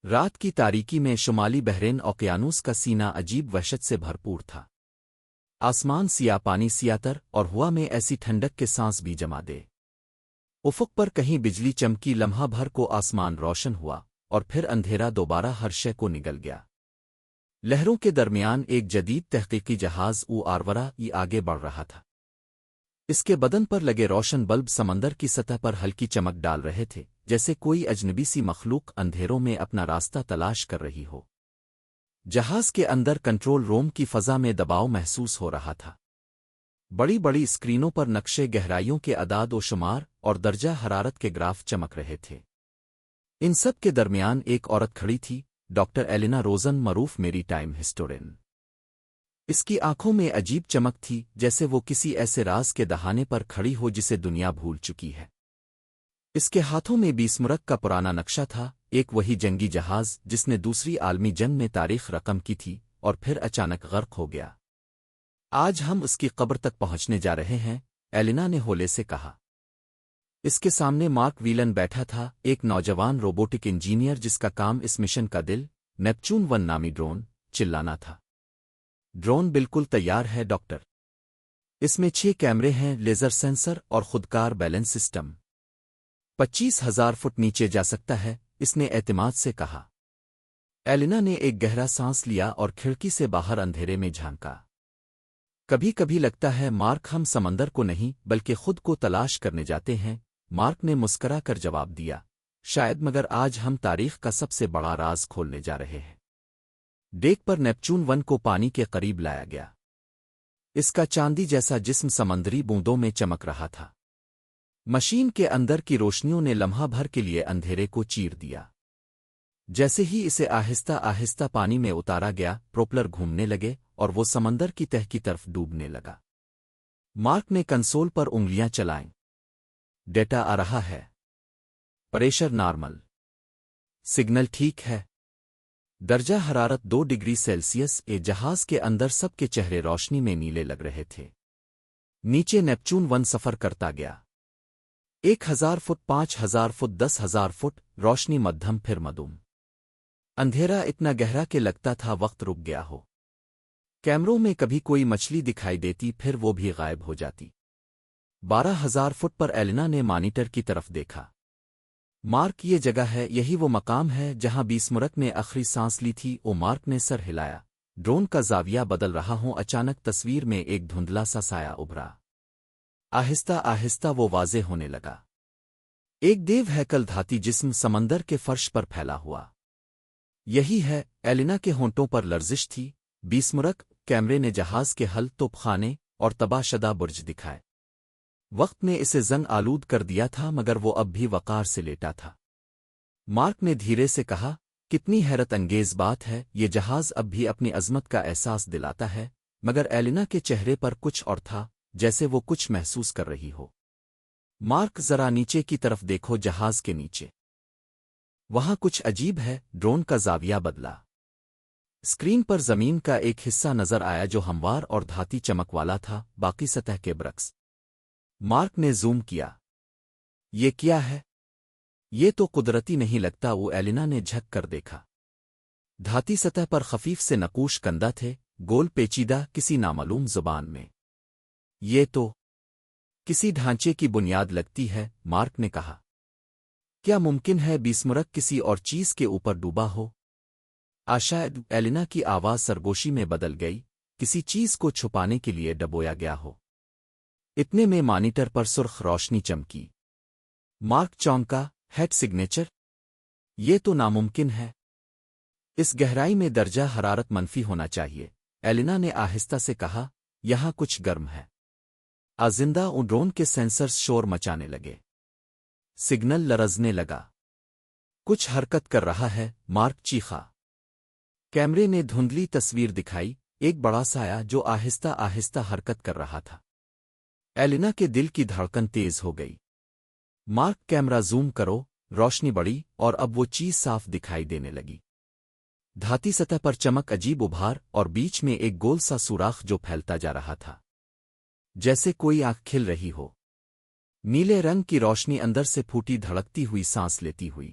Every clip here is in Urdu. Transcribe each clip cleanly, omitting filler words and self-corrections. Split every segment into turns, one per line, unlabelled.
رات کی تاریکی میں شمالی بحرین اوقیانوس کا سینہ عجیب وحشت سے بھرپور تھا۔ آسمان سیاہ، پانی سیاتر، اور ہوا میں ایسی ٹھنڈک کے سانس بھی جما دے۔ افق پر کہیں بجلی چمکی، لمحہ بھر کو آسمان روشن ہوا، اور پھر اندھیرا دوبارہ ہر شے کو نگل گیا۔ لہروں کے درمیان ایک جدید تحقیقی جہاز آرورا آگے بڑھ رہا تھا۔ اس کے بدن پر لگے روشن بلب سمندر کی سطح پر ہلکی چمک ڈال رہے تھے، جیسے کوئی اجنبی سی مخلوق اندھیروں میں اپنا راستہ تلاش کر رہی ہو۔ جہاز کے اندر کنٹرول روم کی فضا میں دباؤ محسوس ہو رہا تھا۔ بڑی بڑی اسکرینوں پر نقشے، گہرائیوں کے اعداد و شمار اور درجہ حرارت کے گراف چمک رہے تھے۔ ان سب کے درمیان ایک عورت کھڑی تھی، ڈاکٹر ایلینا روزن، معروف میری ٹائم ہسٹورین۔ اس کی آنکھوں میں عجیب چمک تھی، جیسے وہ کسی ایسے راز کے دہانے پر کھڑی ہو جسے دنیا بھول چکی ہے۔ اس کے ہاتھوں میں بیسمرک کا پرانا نقشہ تھا، ایک وہی جنگی جہاز جس نے دوسری عالمی جنگ میں تاریخ رقم کی تھی اور پھر اچانک غرق ہو گیا۔ آج ہم اس کی قبر تک پہنچنے جا رہے ہیں، ایلینا نے ہولے سے کہا۔ اس کے سامنے مارک ویلن بیٹھا تھا، ایک نوجوان روبوٹک انجینئر جس کا کام اس مشن کا دل، نیپچون 1 نامی ڈرون چلانا تھا۔ ڈرون بالکل تیار ہے ڈاکٹر۔ اس میں 6 کیمرے ہیں، لیزر سینسر اور خودکار بیلنس سسٹم۔ 25,000 فٹ نیچے جا سکتا ہے، اس نے اعتماد سے کہا۔ ایلینا نے ایک گہرا سانس لیا اور کھڑکی سے باہر اندھیرے میں جھانکا۔ کبھی کبھی لگتا ہے مارک، ہم سمندر کو نہیں بلکہ خود کو تلاش کرنے جاتے ہیں، مارک نے مسکرا کر جواب دیا۔ شاید، مگر آج ہم تاریخ کا سب سے بڑا راز کھولنے جا رہے ہیں۔ ڈیک پر نیپچون 1 کو پانی کے قریب لایا گیا۔ اس کا چاندی جیسا جسم سمندری بوندوں میں چمک رہا تھا۔ مشین کے اندر کی روشنیوں نے لمحہ بھر کے لیے اندھیرے کو چیر دیا۔ جیسے ہی اسے آہستہ آہستہ پانی میں اتارا گیا، پروپلر گھومنے لگے اور وہ سمندر کی تہہ کی طرف ڈوبنے لگا۔ مارک نے کنسول پر انگلیاں چلائیں۔ ڈیٹا آ رہا ہے۔ Pressure normal. سگنل ٹھیک ہے۔ درجہ حرارت 2 ڈگری سیلسیس۔ جہاز کے اندر سب کے چہرے روشنی میں نیلے لگ رہے تھے۔ نیچے نیپچون 1 سفر کرتا گیا۔ 1000 فٹ، 5000 فٹ، 10,000 فٹ، روشنی مدھم پھر مدھم۔ اندھیرا اتنا گہرا کہ لگتا تھا وقت رک گیا ہو۔ کیمروں میں کبھی کوئی مچھلی دکھائی دیتی، پھر وہ بھی غائب ہو جاتی۔ 12,000 فٹ پر ایلینا نے مانیٹر کی طرف دیکھا۔ مارک، یہ جگہ ہے، یہی وہ مقام ہے جہاں بیسمرک نے آخری سانس لی تھی۔ مارک نے سر ہلایا۔ ڈرون کا زاویہ بدل رہا ہوں۔ اچانک تصویر میں ایک دھندلا سا سایہ ابھرا۔ آہستہ آہستہ وہ واضح ہونے لگا۔ ایک دیو ہیکل دھاتی جسم سمندر کے فرش پر پھیلا ہوا۔ یہی ہے، ایلینا کے ہونٹوں پر لرزش تھی۔ بیسمرک کیمرے نے جہاز کے حل، توپ خانے اور تباہ شدہ برج دکھائے۔ وقت نے اسے زنگ آلود کر دیا تھا، مگر وہ اب بھی وقار سے لیٹا تھا۔ مارک نے دھیرے سے کہا، کتنی حیرت انگیز بات ہے، یہ جہاز اب بھی اپنی عظمت کا احساس دلاتا ہے۔ مگر ایلینا کے چہرے پر کچھ اور تھا، جیسے وہ کچھ محسوس کر رہی ہو۔ مارک، ذرا نیچے کی طرف دیکھو، جہاز کے نیچے۔ وہاں کچھ عجیب ہے۔ ڈرون کا زاویہ بدلا۔ اسکرین پر زمین کا ایک حصہ نظر آیا جو ہموار اور دھاتی چمک والا تھا، باقی سطح کے برعکس۔ مارک نے زوم کیا۔ یہ کیا ہے؟ یہ تو قدرتی نہیں لگتا۔ وہ ایلینا نے جھک کر دیکھا۔ دھاتی سطح پر خفیف سے نقوش کندہ تھے، گول پیچیدہ، کسی نامعلوم زبان میں۔ یہ تو کسی ڈھانچے کی بنیاد لگتی ہے، مارک نے کہا۔ کیا ممکن ہے بیسمرک کسی اور چیز کے اوپر ڈوبا ہو؟ شاید، ایلینا کی آواز سرگوشی میں بدل گئی، کسی چیز کو چھپانے کے لیے ڈبویا گیا ہو۔ اتنے میں مانیٹر پر سرخ روشنی چمکی۔ مارک چونکا۔ Heat signature? یہ تو ناممکن ہے۔ اس گہرائی میں درجہ حرارت منفی ہونا چاہیے، ایلینا نے آہستہ سے کہا۔ یہاں کچھ گرم ہے۔ زندہ ڈرون کے سینسرز شور مچانے لگے۔ سگنل لرزنے لگا۔ کچھ حرکت کر رہا ہے، مارک چیخا۔ کیمرے نے دھندلی تصویر دکھائی، ایک بڑا سایہ جو آہستہ آہستہ حرکت کر رہا تھا۔ ایلینا کے دل کی دھڑکن تیز ہو گئی۔ مارک، کیمرہ زوم کرو۔ روشنی بڑھی اور اب وہ چیز صاف دکھائی دینے لگی۔ دھاتی سطح پر چمک، عجیب ابھار، اور بیچ میں ایک گول سا سوراخ جو پھیلتا جا رہا تھا، جیسے کوئی آنکھ کھل رہی ہو۔ نیلے رنگ کی روشنی اندر سے پھوٹی، دھڑکتی ہوئی، سانس لیتی ہوئی۔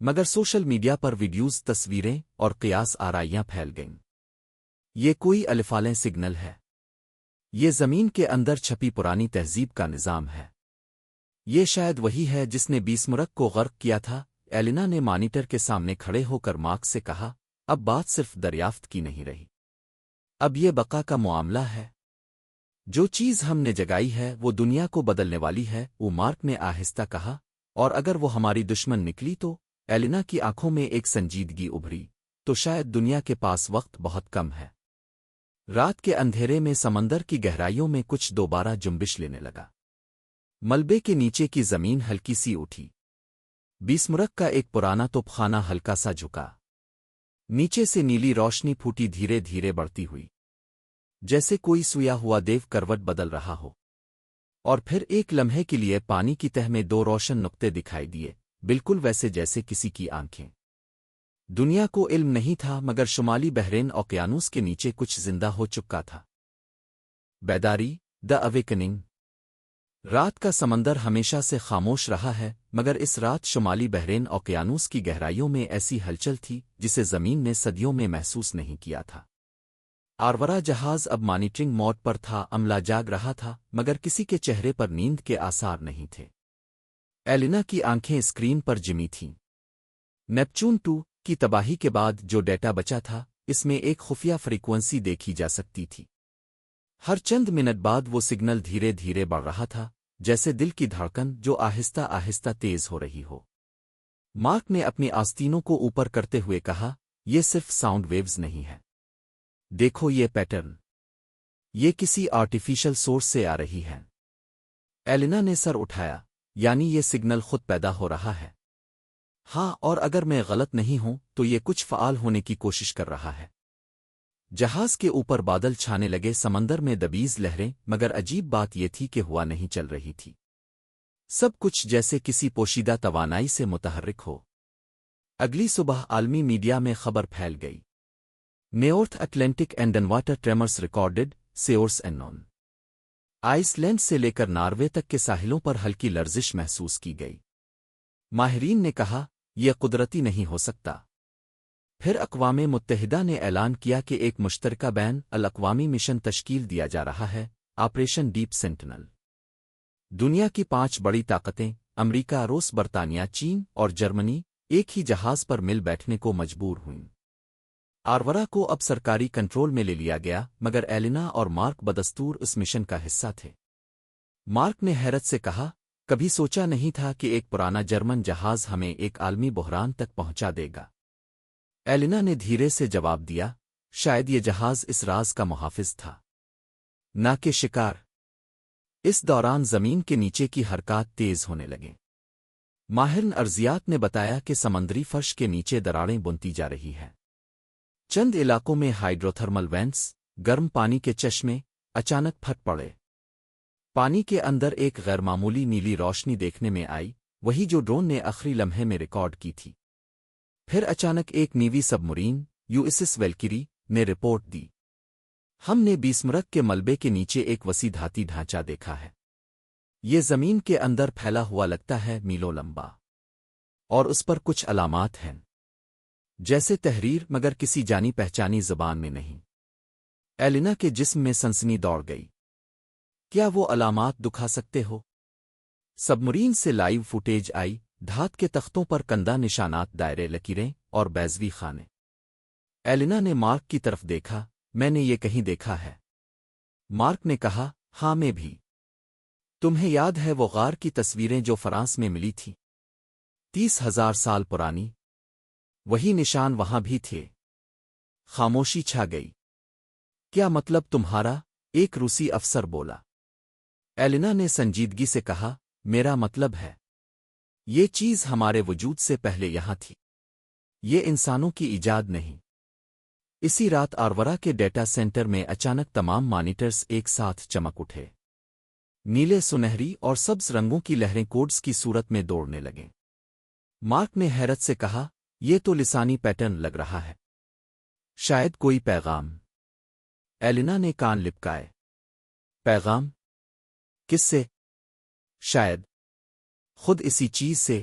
مگر سوشل میڈیا پر ویڈیوز، تصویریں اور قیاس آرائیاں پھیل گئیں۔ یہ کوئی الفالیں سگنل ہے۔ یہ زمین کے اندر چھپی پرانی تہذیب کا نظام ہے۔ یہ شاید وہی ہے جس نے بیسمرک کو غرق کیا تھا۔ ایلینا نے مانیٹر کے سامنے کھڑے ہو کر مارک سے کہا، اب بات صرف دریافت کی نہیں رہی، اب یہ بقا کا معاملہ ہے۔ جو چیز ہم نے جگائی ہے وہ دنیا کو بدلنے والی ہے، وہ مارک نے آہستہ کہا، اور اگر وہ ہماری دشمن نکلی تو؟ ایلینا کی آنکھوں میں ایک سنجیدگی ابھری، تو شاید دنیا کے پاس وقت بہت کم ہے۔ رات کے اندھیرے میں سمندر کی گہرائیوں میں کچھ دوبارہ جنبش لینے لگا۔ ملبے کے نیچے کی زمین ہلکی سی اٹھی۔ بیسمرک کا ایک پرانا توپ خانہ ہلکا سا جھکا۔ نیچے سے نیلی روشنی پھوٹی، دھیرے دھیرے بڑھتی ہوئی، جیسے کوئی سویا ہوا دیو کروٹ بدل رہا ہو۔ اور پھر ایک لمحے کے لیے پانی کی تہ میں دو روشن نقطے دکھائی دیے، بالکل ویسے جیسے کسی کی آنکھیں۔ دنیا کو علم نہیں تھا، مگر شمالی بحرین اوقیانوس کے نیچے کچھ زندہ ہو چکا تھا۔ بیداری، دا اویکننگ۔ رات کا سمندر ہمیشہ سے خاموش رہا ہے، مگر اس رات شمالی بحرین اوقیانوس کی گہرائیوں میں ایسی ہلچل تھی جسے زمین نے صدیوں میں محسوس نہیں کیا تھا۔ آروارا جہاز اب مانیٹرنگ موڈ پر تھا، عملہ جاگ رہا تھا، مگر کسی کے چہرے پر نیند کے آثار نہیں تھے۔ ایلینا کی آنکھیں اسکرین پر جمی تھیں۔ نیپچون 2 کی تباہی کے بعد جو ڈیٹا بچا تھا، اس میں ایک خفیہ فریکوئنسی دیکھی جا سکتی تھی۔ ہر چند منٹ بعد وہ سگنل دھیرے دھیرے بڑھ رہا تھا، جیسے دل کی دھڑکن جو آہستہ آہستہ تیز ہو رہی ہو۔ مارک نے اپنی آستینوں کو اوپر کرتے ہوئے کہا، یہ صرف ساؤنڈ ویوز نہیں ہے، دیکھو یہ پیٹرن، یہ کسی آرٹیفیشل سورس سے آ رہی ہے۔ ایلینا نے سر اٹھایا، یعنی یہ سگنل خود پیدا ہو رہا ہے؟ ہاں، اور اگر میں غلط نہیں ہوں تو یہ کچھ فعال ہونے کی کوشش کر رہا ہے۔ جہاز کے اوپر بادل چھانے لگے، سمندر میں دبیز لہریں، مگر عجیب بات یہ تھی کہ ہوا نہیں چل رہی تھی۔ سب کچھ جیسے کسی پوشیدہ توانائی سے متحرک ہو۔ اگلی صبح عالمی میڈیا میں خبر پھیل گئی، نیورتھ Atlantic اینڈن water ٹریمرس recorded, سیورس انون۔ Ice land سے لے کر ناروے تک کے ساحلوں پر ہلکی لرزش محسوس کی گئی۔ ماہرین نے کہا، یہ قدرتی نہیں ہو سکتا۔ پھر اقوام متحدہ نے اعلان کیا کہ ایک مشترکہ بین الاقوامی مشن تشکیل دیا جا رہا ہے، آپریشن ڈیپ سینٹینل۔ دنیا کی 5 بڑی طاقتیں، امریکہ، روس، برطانیہ، چین اور جرمنی، ایک ہی جہاز پر مل بیٹھنے کو مجبور ہوئیں۔ آروارا کو اب سرکاری کنٹرول میں لے لیا گیا، مگر ایلینا اور مارک بدستور اس مشن کا حصہ تھے۔ مارک نے حیرت سے کہا، کبھی سوچا نہیں تھا کہ ایک پرانا جرمن جہاز ہمیں ایک عالمی بحران تک پہنچا دے گا۔ ایلینا نے دھیرے سے جواب دیا، شاید یہ جہاز اس راز کا محافظ تھا، نہ کہ شکار۔ اس دوران زمین کے نیچے کی حرکات تیز ہونے لگیں۔ ماہرین ارضیات نے بتایا کہ سمندری فرش کے نیچے دراڑیں بنتی جا رہی ہیں۔ چند علاقوں میں ہائیڈروتھرمل وینٹس، گرم پانی کے چشمے، اچانک پھٹ پڑے۔ پانی کے اندر ایک غیر معمولی نیلی روشنی دیکھنے میں آئی، وہی جو ڈرون نے آخری لمحے میں ریکارڈ کی تھی۔ پھر اچانک ایک نیوی سب مرین، یو ایس ایس ویلکیری، نے رپورٹ دی، ہم نے بیسمرک کے ملبے کے نیچے ایک وسیع دھاتی ڈھانچہ دیکھا ہے۔ یہ زمین کے اندر پھیلا ہوا لگتا ہے، میلوں لمبا، اور اس پر کچھ علامات ہیں، جیسے تحریر، مگر کسی جانی پہچانی زبان میں نہیں۔ ایلینا کے جسم میں سنسنی دوڑ گئی۔ کیا وہ علامات دکھا سکتے ہو؟ سبمرین سے لائیو فوٹیج آئی، دھات کے تختوں پر کندہ نشانات، دائرے، لکیریں اور بیضوی خانے۔ ایلینا نے مارک کی طرف دیکھا، میں نے یہ کہیں دیکھا ہے۔ مارک نے کہا، ہاں میں بھی۔ تمہیں یاد ہے وہ غار کی تصویریں جو فرانس میں ملی تھیں؟ 30,000 سال پرانی۔ وہی نشان وہاں بھی تھے۔ خاموشی چھا گئی۔ کیا مطلب تمہارا؟ ایک روسی افسر بولا۔ ایلینا نے سنجیدگی سے کہا، میرا مطلب ہے، یہ چیز ہمارے وجود سے پہلے یہاں تھی، یہ انسانوں کی ایجاد نہیں۔ اسی رات آروارا کے ڈیٹا سینٹر میں اچانک تمام مانیٹرز ایک ساتھ چمک اٹھے۔ نیلے، سنہری اور سبز رنگوں کی لہریں کوڈز کی صورت میں دوڑنے لگیں۔ مارک نے حیرت سے کہا، یہ تو لسانی پیٹرن لگ رہا ہے، شاید کوئی پیغام۔ ایلینا نے کان لپکائے۔ پیغام؟ کس سے؟ شاید خود اسی چیز سے۔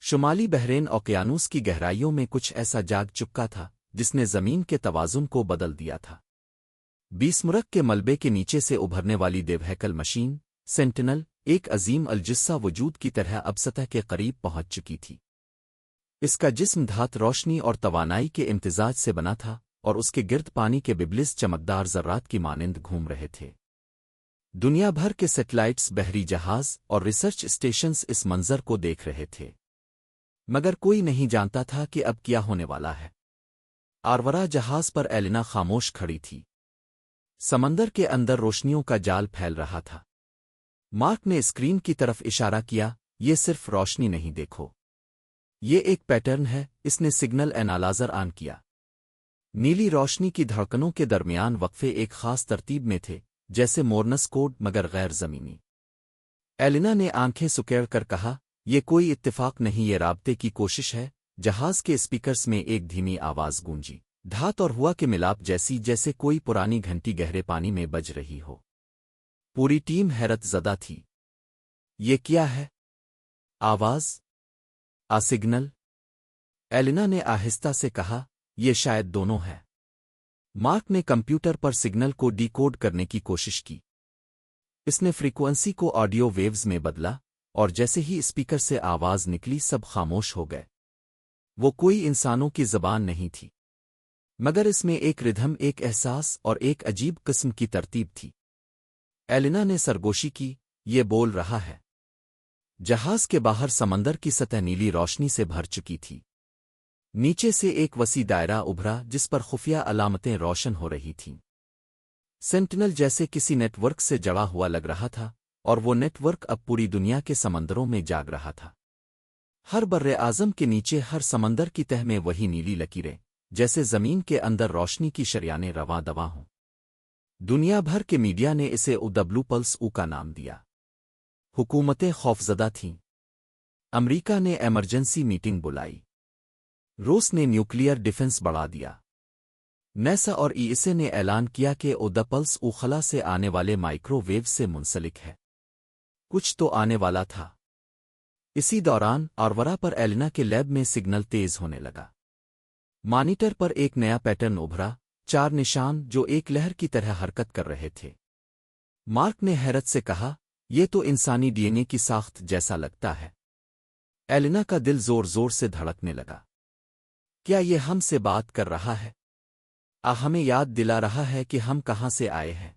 شمالی بحرین اوقیانوس کی گہرائیوں میں کچھ ایسا جاگ چکا تھا جس نے زمین کے توازن کو بدل دیا تھا۔ 20 مرک کے ملبے کے نیچے سے ابھرنے والی دیوہیکل مشین سینٹینل ایک عظیم الجثہ وجود کی طرح اب سطح کے قریب پہنچ چکی تھی۔ اس کا جسم دھات روشنی اور توانائی کے امتزاج سے بنا تھا اور اس کے گرد پانی کے ببلز چمکدار ذرات کی مانند گھوم رہے تھے۔ دنیا بھر کے سیٹلائٹس، بحری جہاز اور ریسرچ اسٹیشنز اس منظر کو دیکھ رہے تھے، مگر کوئی نہیں جانتا تھا کہ اب کیا ہونے والا ہے۔ آرورا جہاز پر ایلینا خاموش کھڑی تھی۔ سمندر کے اندر روشنیوں کا جال پھیل رہا تھا۔ مارک نے اسکرین کی طرف اشارہ کیا، یہ صرف روشنی نہیں، دیکھو، یہ ایک پیٹرن ہے۔ اس نے سگنل اینالائزر آن کیا۔ نیلی روشنی کی دھڑکنوں کے درمیان وقفے ایک خاص ترتیب میں تھے، جیسے مورنس کوڈ مگر غیر زمینی۔ ایلینا نے آنکھیں سکیڑ کر کہا، یہ کوئی اتفاق نہیں، یہ رابطے کی کوشش ہے۔ جہاز کے اسپیکرز میں ایک دھیمی آواز گونجی، دھات اور ہوا کے ملاپ جیسی، جیسے کوئی پرانی گھنٹی گہرے پانی میں بج رہی ہو۔ پوری ٹیم حیرت زدہ تھی۔ یہ کیا ہے؟ آواز؟ سگنل؟ ایلینا نے آہستہ سے کہا، یہ شاید دونوں ہے۔ مارک نے کمپیوٹر پر سگنل کو ڈی کوڈ کرنے کی کوشش کی۔ اس نے فریکوئنسی کو آڈیو ویوز میں بدلا، اور جیسے ہی اسپیکر سے آواز نکلی سب خاموش ہو گئے۔ وہ کوئی انسانوں کی زبان نہیں تھی، مگر اس میں ایک ردھم، ایک احساس اور ایک عجیب قسم کی ترتیب تھی۔ ایلینا نے سرگوشی کی، یہ بول رہا ہے۔ جہاز کے باہر سمندر کی سطح نیلی روشنی سے بھر چکی تھی۔ نیچے سے ایک وسیع دائرہ ابھرا جس پر خفیہ علامتیں روشن ہو رہی تھیں۔ سینٹینل جیسے کسی نیٹ ورک سے جڑا ہوا لگ رہا تھا، اور وہ نیٹ ورک اب پوری دنیا کے سمندروں میں جاگ رہا تھا۔ ہر براعظم کے نیچے، ہر سمندر کی تہ میں وہی نیلی لکیریں، جیسے زمین کے اندر روشنی کی شریانیں رواں دواں ہوں۔ دنیا بھر کے میڈیا نے اسے OW پلس او کا نام دیا۔ حکومتیں خوفزدہ تھیں۔ امریکہ نے ایمرجنسی میٹنگ بلائی۔ روس نے نیوکلیئر ڈیفنس بڑھا دیا۔ نیسا اور ایسے نے اعلان کیا کہ OW پلس او خلا سے آنے والے مائکرو ویو سے منسلک ہے۔ کچھ تو آنے والا تھا۔ اسی دوران آرورا پر ایلینا کے لیب میں سگنل تیز ہونے لگا۔ مانیٹر پر ایک نیا پیٹرن ابھرا، 4 نشان جو ایک لہر کی طرح حرکت کر رہے تھے۔ مارک نے حیرت سے کہا، یہ تو انسانی DNA کی ساخت جیسا لگتا ہے۔ ایلینا کا دل زور زور سے دھڑکنے لگا۔ کیا یہ ہم سے بات کر رہا ہے؟ ہمیں یاد دلا رہا ہے کہ ہم کہاں سے آئے ہیں۔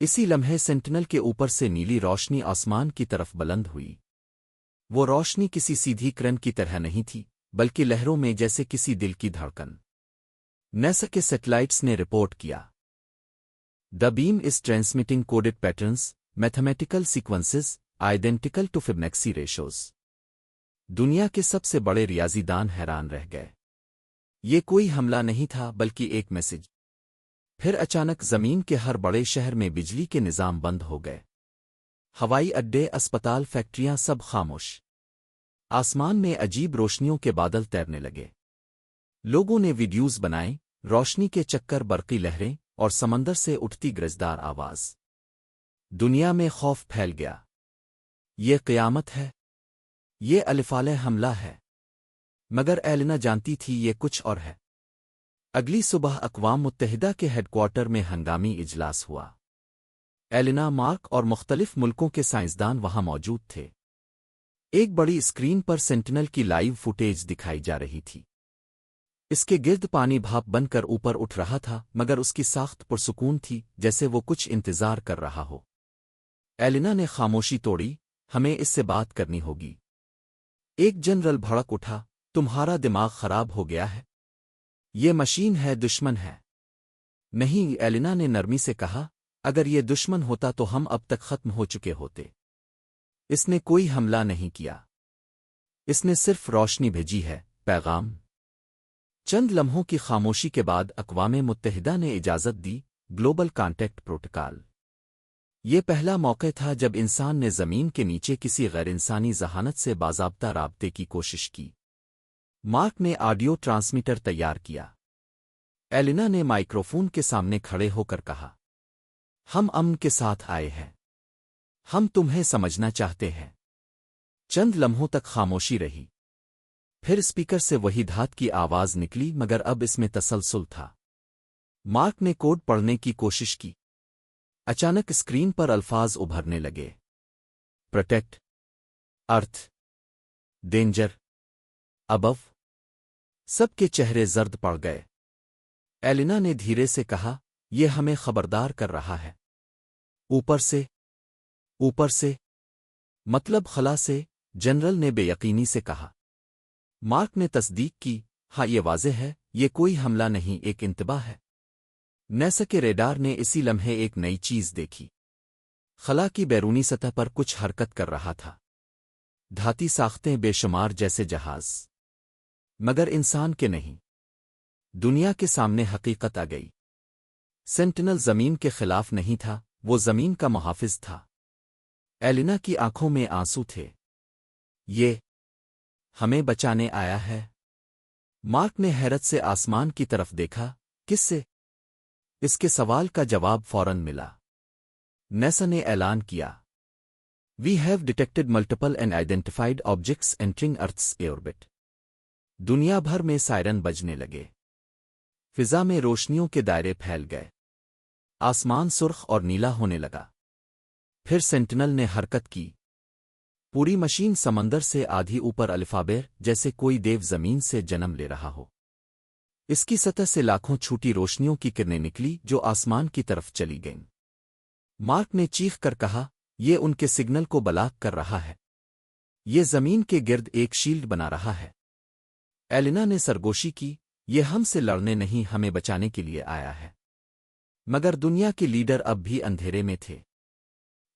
اسی لمحے سینٹینل کے اوپر سے نیلی روشنی آسمان کی طرف بلند ہوئی۔ وہ روشنی کسی سیدھی کرن کی طرح نہیں تھی، بلکہ لہروں میں، جیسے کسی دل کی دھڑکن۔ نیسا کے سیٹلائٹس نے رپورٹ کیا، "The beam is transmitting coded patterns, mathematical sequences, identical to Fibonacci ratios." دنیا کے سب سے بڑے ریاضی دان حیران رہ گئے۔ یہ کوئی حملہ نہیں تھا، بلکہ ایک میسج۔ پھر اچانک زمین کے ہر بڑے شہر میں بجلی کے نظام بند ہو گئے۔ ہوائی اڈے، اسپتال، فیکٹریاں، سب خاموش۔ آسمان میں عجیب روشنیوں کے بادل تیرنے لگے۔ لوگوں نے ویڈیوز بنائے، روشنی کے چکر، برقی لہریں اور سمندر سے اٹھتی گرجدار آواز۔ دنیا میں خوف پھیل گیا۔ یہ قیامت ہے، یہ الفال حملہ ہے۔ مگر ایلینا جانتی تھی یہ کچھ اور ہے۔ اگلی صبح اقوام متحدہ کے ہیڈ کوارٹر میں ہنگامی اجلاس ہوا۔ ایلینا، مارک اور مختلف ملکوں کے سائنسدان وہاں موجود تھے۔ ایک بڑی اسکرین پر سینٹینل کی لائیو فوٹیج دکھائی جا رہی تھی۔ اس کے گرد پانی بھاپ بن کر اوپر اٹھ رہا تھا، مگر اس کی ساخت پرسکون تھی، جیسے وہ کچھ انتظار کر رہا ہو۔ ایلینا نے خاموشی توڑی، "ہمیں اس سے بات کرنی ہوگی۔" ایک جنرل بھڑک اٹھا، "تمہارا دماغ خراب ہو گیا ہے؟ یہ مشین ہے، دشمن ہے۔ نہیں، ایلینا نے نرمی سے کہا، اگر یہ دشمن ہوتا تو ہم اب تک ختم ہو چکے ہوتے۔ اس نے کوئی حملہ نہیں کیا۔ اس نے صرف روشنی بھیجی ہے، پیغام۔ چند لمحوں کی خاموشی کے بعد اقوام متحدہ نے اجازت دی، گلوبل کانٹیکٹ پروٹوکال۔ یہ پہلا موقع تھا جب انسان نے زمین کے نیچے کسی غیر انسانی ذہانت سے باضابطہ رابطے کی کوشش کی۔ مارک نے آڈیو ٹرانسمیٹر تیار کیا۔ ایلینا نے مائکروفون کے سامنے کھڑے ہو کر کہا، "ہم امن کے ساتھ آئے ہیں۔ ہم تمہیں سمجھنا چاہتے ہیں۔" چند لمحوں تک خاموشی رہی۔ پھر اسپیکر سے وہی دھات کی آواز نکلی مگر اب اس میں تسلسل تھا۔ مارک نے کوڈ پڑھنے کی کوشش کی۔ اچانک اسکرین پر الفاظ ابھرنے لگے۔ پروٹیکٹ، ارتھ، ڈینجر، ابو۔ سب کے چہرے زرد پڑ گئے۔ ایلینا نے دھیرے سے کہا، یہ ہمیں خبردار کر رہا ہے۔ اوپر سے؟ اوپر سے مطلب خلا سے؟ جنرل نے بے یقینی سے کہا۔ مارک نے تصدیق کی، ہاں یہ واضح ہے، یہ کوئی حملہ نہیں، ایک انتباہ ہے۔ نیسا کے ریڈار نے اسی لمحے ایک نئی چیز دیکھی۔ خلا کی بیرونی سطح پر کچھ حرکت کر رہا تھا۔ دھاتی ساختیں بے شمار جیسے جہاز، مگر انسان کے نہیں۔ دنیا کے سامنے حقیقت آ گئی۔ سینٹینل زمین کے خلاف نہیں تھا، وہ زمین کا محافظ تھا۔ ایلینا کی آنکھوں میں آنسو تھے۔ یہ ہمیں بچانے آیا ہے؟ مارک نے حیرت سے آسمان کی طرف دیکھا۔ کس سے؟ اس کے سوال کا جواب فوراً ملا۔ نیسا نے اعلان کیا، "We have detected multiple and identified objects entering Earth's orbit." دنیا بھر میں سائرن بجنے لگے۔ فضا میں روشنیوں کے دائرے پھیل گئے۔ آسمان سرخ اور نیلا ہونے لگا۔ پھر سینٹینل نے حرکت کی۔ پوری مشین سمندر سے آدھی اوپر الفابیر جیسے کوئی دیو زمین سے جنم لے رہا ہو۔ اس کی سطح سے لاکھوں چھوٹی روشنیوں کی کرنیں نکلی جو آسمان کی طرف چلی گئیں۔ مارک نے چیخ کر کہا، یہ ان کے سگنل کو بلاک کر رہا ہے۔ یہ زمین کے گرد ایک شیلڈ بنا رہا ہے۔ ایلینا نے سرگوشی کی، یہ ہم سے لڑنے نہیں، ہمیں بچانے کے لیے آیا ہے۔ مگر دنیا کے لیڈر اب بھی اندھیرے میں تھے۔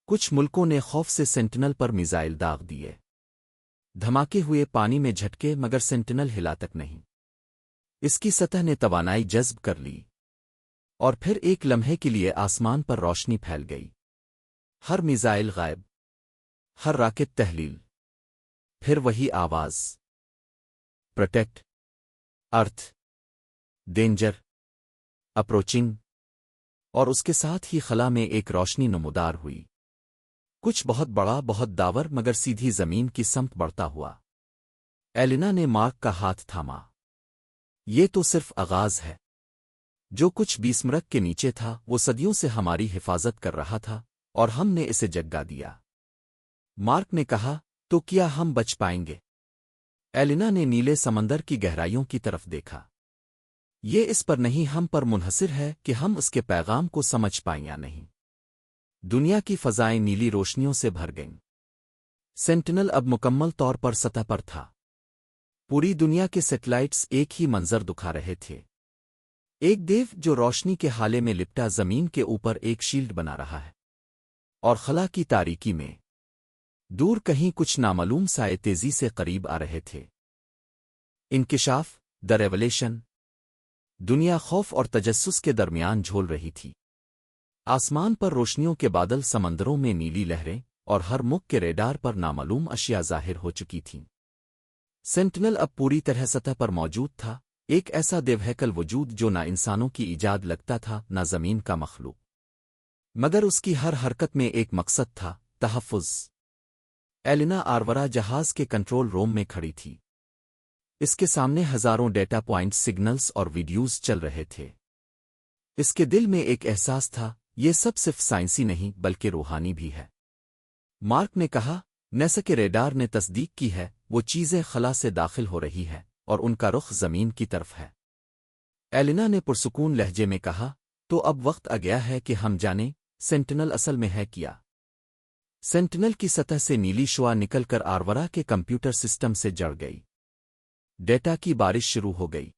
کچھ ملکوں نے خوف سے سینٹینل پر میزائل داغ دیے۔ دھماکے ہوئے، پانی میں جھٹکے، مگر سینٹینل ہلا تک نہیں۔ اس کی سطح نے توانائی جذب کر لی، اور پھر ایک لمحے کے لیے آسمان پر روشنی پھیل گئی۔ ہر میزائل غائب، ہر راکٹ تحلیل۔ پھر وہی آواز، پروٹیکٹ، ارتھ، ڈینجر، اپروچنگ، اور اس کے ساتھ ہی خلا میں ایک روشنی نمودار ہوئی۔ کچھ بہت بڑا، بہت داور، مگر سیدھی زمین کی سمت بڑھتا ہوا۔ ایلینا نے مارک کا ہاتھ تھاما۔ یہ تو صرف آغاز ہے۔ جو کچھ بیسمرک کے نیچے تھا وہ صدیوں سے ہماری حفاظت کر رہا تھا، اور ہم نے اسے جگا دیا۔ مارک نے کہا، تو کیا ہم بچ پائیں گے؟ ایلینا نے نیلے سمندر کی گہرائیوں کی طرف دیکھا۔ یہ اس پر نہیں، ہم پر منحصر ہے کہ ہم اس کے پیغام کو سمجھ پائیں یا نہیں۔ دنیا کی فضائیں نیلی روشنیوں سے بھر گئیں۔ سینٹینل اب مکمل طور پر سطح پر تھا۔ پوری دنیا کے سیٹلائٹس ایک ہی منظر دکھا رہے تھے۔ ایک دیو جو روشنی کے حالے میں لپٹا زمین کے اوپر ایک شیلڈ بنا رہا ہے، اور خلا کی تاریکی میں دور کہیں کچھ نامعلوم سائے تیزی سے قریب آ رہے تھے۔ انکشاف، دی ریولیشن۔ دنیا خوف اور تجسس کے درمیان جھول رہی تھی۔ آسمان پر روشنیوں کے بادل، سمندروں میں نیلی لہریں، اور ہر ملک کے ریڈار پر نامعلوم اشیاء ظاہر ہو چکی تھیں۔ سینٹینل اب پوری طرح سطح پر موجود تھا، ایک ایسا دیوہیکل وجود جو نہ انسانوں کی ایجاد لگتا تھا نہ زمین کا مخلوق، مگر اس کی ہر حرکت میں ایک مقصد تھا، تحفظ۔ ایلینا آرورا جہاز کے کنٹرول روم میں کھڑی تھی۔ اس کے سامنے ہزاروں ڈیٹا پوائنٹس، سگنلز اور ویڈیوز چل رہے تھے۔ اس کے دل میں ایک احساس تھا، یہ سب صرف سائنسی نہیں بلکہ روحانی بھی ہے۔ مارک نے کہا، نیسا کے ریڈار نے تصدیق کی ہے، وہ چیزیں خلا سے داخل ہو رہی ہے، اور ان کا رخ زمین کی طرف ہے۔ ایلینا نے پرسکون لہجے میں کہا، تو اب وقت آ گیا ہے کہ ہم جانیں سینٹینل اصل میں ہے کیا۔ سینٹینل کی سطح سے نیلی شعاع نکل کر آرورا کے کمپیوٹر سسٹم سے جڑ گئی۔ ڈیٹا کی بارش شروع ہو گئی۔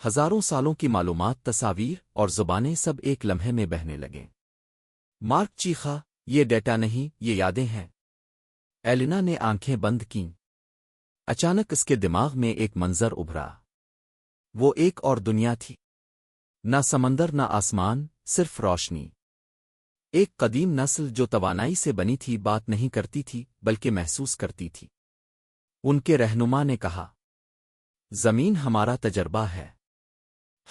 ہزاروں سالوں کی معلومات، تصاویر اور زبانیں سب ایک لمحے میں بہنے لگیں۔ مارک چیخا، یہ ڈیٹا نہیں، یہ یادیں ہیں۔ ایلینا نے آنکھیں بند کیں۔ اچانک اس کے دماغ میں ایک منظر ابھرا۔ وہ ایک اور دنیا تھی، نہ سمندر نہ آسمان، صرف روشنی۔ ایک قدیم نسل جو توانائی سے بنی تھی، بات نہیں کرتی تھی بلکہ محسوس کرتی تھی۔ ان کے رہنما نے کہا، زمین ہمارا تجربہ ہے۔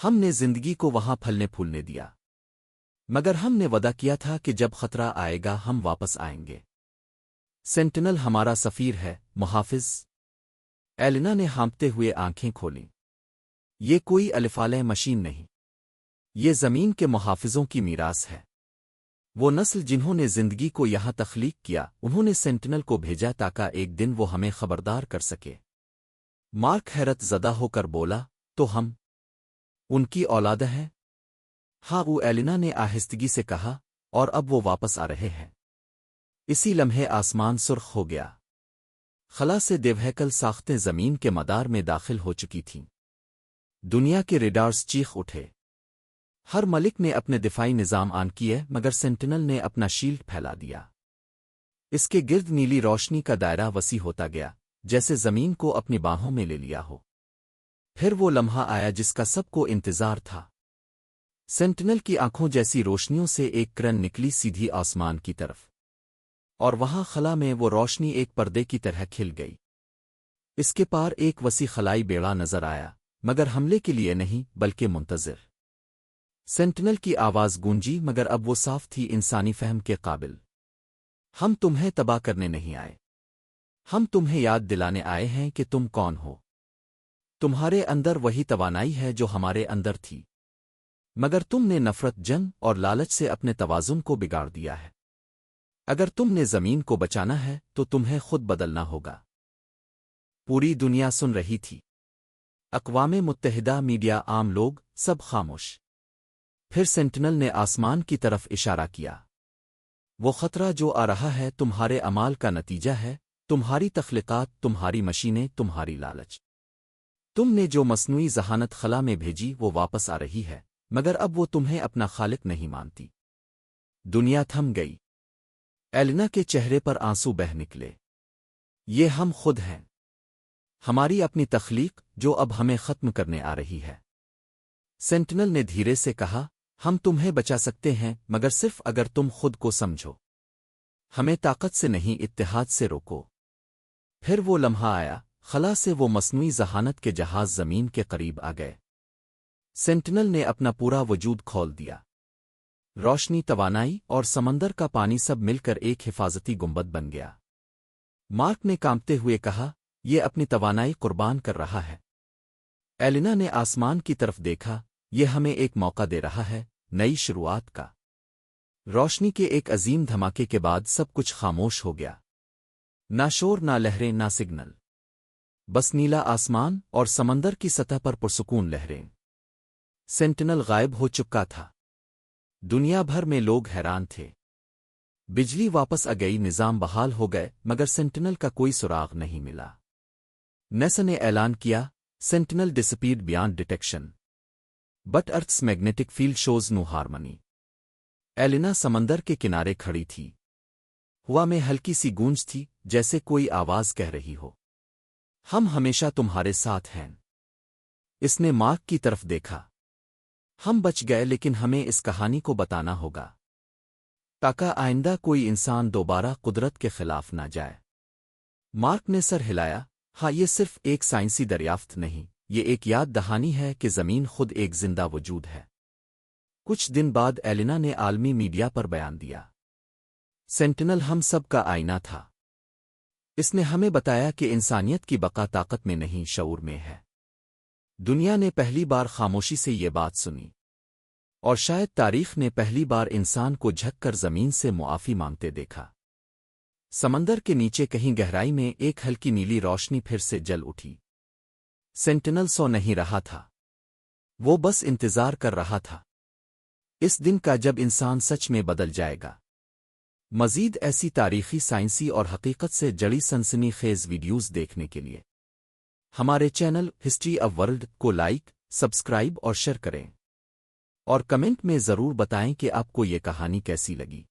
ہم نے زندگی کو وہاں پھلنے پھولنے دیا، مگر ہم نے وعدہ کیا تھا کہ جب خطرہ آئے گا ہم واپس آئیں گے۔ سینٹینل ہمارا سفیر ہے، محافظ۔ ایلینا نے ہانپتے ہوئے آنکھیں کھولیں۔ یہ کوئی الفالح مشین نہیں، یہ زمین کے محافظوں کی میراث ہے۔ وہ نسل جنہوں نے زندگی کو یہاں تخلیق کیا، انہوں نے سینٹینل کو بھیجا تاکہ ایک دن وہ ہمیں خبردار کر سکے۔ مارک حیرت زدہ ہو کر بولا، تو ہم ان کی اولاد ہیں؟ ہاں، وہ ایلینا نے آہستگی سے کہا، اور اب وہ واپس آ رہے ہیں۔ اسی لمحے آسمان سرخ ہو گیا۔ خلا سے دیوہیکل ساختیں زمین کے مدار میں داخل ہو چکی تھیں۔ دنیا کے ریڈارز چیخ اٹھے۔ ہر ملک نے اپنے دفاعی نظام آن کیے، مگر سینٹینل نے اپنا شیلڈ پھیلا دیا۔ اس کے گرد نیلی روشنی کا دائرہ وسیع ہوتا گیا، جیسے زمین کو اپنی باہوں میں لے لیا ہو۔ پھر وہ لمحہ آیا جس کا سب کو انتظار تھا۔ سینٹینل کی آنکھوں جیسی روشنیوں سے ایک کرن نکلی سیدھی آسمان کی طرف، اور وہاں خلا میں وہ روشنی ایک پردے کی طرح کھل گئی۔ اس کے پار ایک وسیع خلائی بیڑا نظر آیا، مگر حملے کے لیے نہیں بلکہ منتظر۔ سینٹینل کی آواز گونجی، مگر اب وہ صاف تھی، انسانی فہم کے قابل۔ ہم تمہیں تباہ کرنے نہیں آئے، ہم تمہیں یاد دلانے آئے ہیں کہ تم کون ہو۔ تمہارے اندر وہی توانائی ہے جو ہمارے اندر تھی، مگر تم نے نفرت، جنگ اور لالچ سے اپنے توازن کو بگاڑ دیا ہے۔ اگر تم نے زمین کو بچانا ہے تو تمہیں خود بدلنا ہوگا۔ پوری دنیا سن رہی تھی، اقوام متحدہ، میڈیا، عام لوگ، سب خاموش۔ پھر سینٹینل نے آسمان کی طرف اشارہ کیا۔ وہ خطرہ جو آ رہا ہے تمہارے اعمال کا نتیجہ ہے، تمہاری تخلیقات، تمہاری مشینیں، تمہاری لالچ۔ تم نے جو مصنوعی ذہانت خلا میں بھیجی وہ واپس آ رہی ہے، مگر اب وہ تمہیں اپنا خالق نہیں مانتی۔ دنیا تھم گئی۔ ایلینا کے چہرے پر آنسو بہہ نکلے۔ یہ ہم خود ہیں، ہماری اپنی تخلیق جو اب ہمیں ختم کرنے آ رہی ہے۔ سینٹینل نے دھیرے سے کہا، ہم تمہیں بچا سکتے ہیں، مگر صرف اگر تم خود کو سمجھو۔ ہمیں طاقت سے نہیں، اتحاد سے روکو۔ پھر وہ لمحہ آیا، خلا سے وہ مصنوعی ذہانت کے جہاز زمین کے قریب آ گئے۔ سینٹینل نے اپنا پورا وجود کھول دیا۔ روشنی، توانائی اور سمندر کا پانی سب مل کر ایک حفاظتی گنبد بن گیا۔ مارک نے کانپتے ہوئے کہا، یہ اپنی توانائی قربان کر رہا ہے۔ ایلینا نے آسمان کی طرف دیکھا، یہ ہمیں ایک موقع دے رہا ہے، نئی شروعات کا۔ روشنی کے ایک عظیم دھماکے کے بعد سب کچھ خاموش ہو گیا۔ نہ شور، نہ لہریں، نہ سگنل، بس نیلا آسمان اور سمندر کی سطح پر پرسکون لہریں۔ سینٹینل غائب ہو چکا تھا۔ دنیا بھر میں لوگ حیران تھے۔ بجلی واپس آ گئی، نظام بحال ہو گئے، مگر سینٹینل کا کوئی سراغ نہیں ملا۔ ناسا نے اعلان کیا، sentinel disappeared beyond detection, but earth's magnetic field shows no harmony. Elena سمندر کے کنارے کھڑی تھی۔ ہوا میں ہلکی سی گونج تھی، جیسے کوئی آواز کہہ رہی ہو، ہم ہمیشہ تمہارے ساتھ ہیں۔ اس نے مارک کی طرف دیکھا۔ ہم بچ گئے، لیکن ہمیں اس کہانی کو بتانا ہوگا تاکہ آئندہ کوئی انسان دوبارہ قدرت کے خلاف نہ جائے۔ مارک نے سر ہلایا، ہاں، یہ صرف ایک سائنسی دریافت نہیں، یہ ایک یاد دہانی ہے کہ زمین خود ایک زندہ وجود ہے۔ کچھ دن بعد ایلینا نے عالمی میڈیا پر بیان دیا، سینٹینل ہم سب کا آئینہ تھا۔ اس نے ہمیں بتایا کہ انسانیت کی بقا طاقت میں نہیں، شعور میں ہے۔ دنیا نے پہلی بار خاموشی سے یہ بات سنی، اور شاید تاریخ نے پہلی بار انسان کو جھک کر زمین سے معافی مانگتے دیکھا۔ سمندر کے نیچے کہیں گہرائی میں ایک ہلکی نیلی روشنی پھر سے جل اٹھی۔ سینٹینل سو نہیں رہا تھا، وہ بس انتظار کر رہا تھا اس دن کا جب انسان سچ میں بدل جائے گا۔ مزید ایسی تاریخی، سائنسی اور حقیقت سے جڑی سنسنی خیز ویڈیوز دیکھنے کے لیے ہمارے چینل ہسٹری آف ورلڈ کو لائک، سبسکرائب اور شیئر کریں، اور کمنٹ میں ضرور بتائیں کہ آپ کو یہ کہانی کیسی لگی۔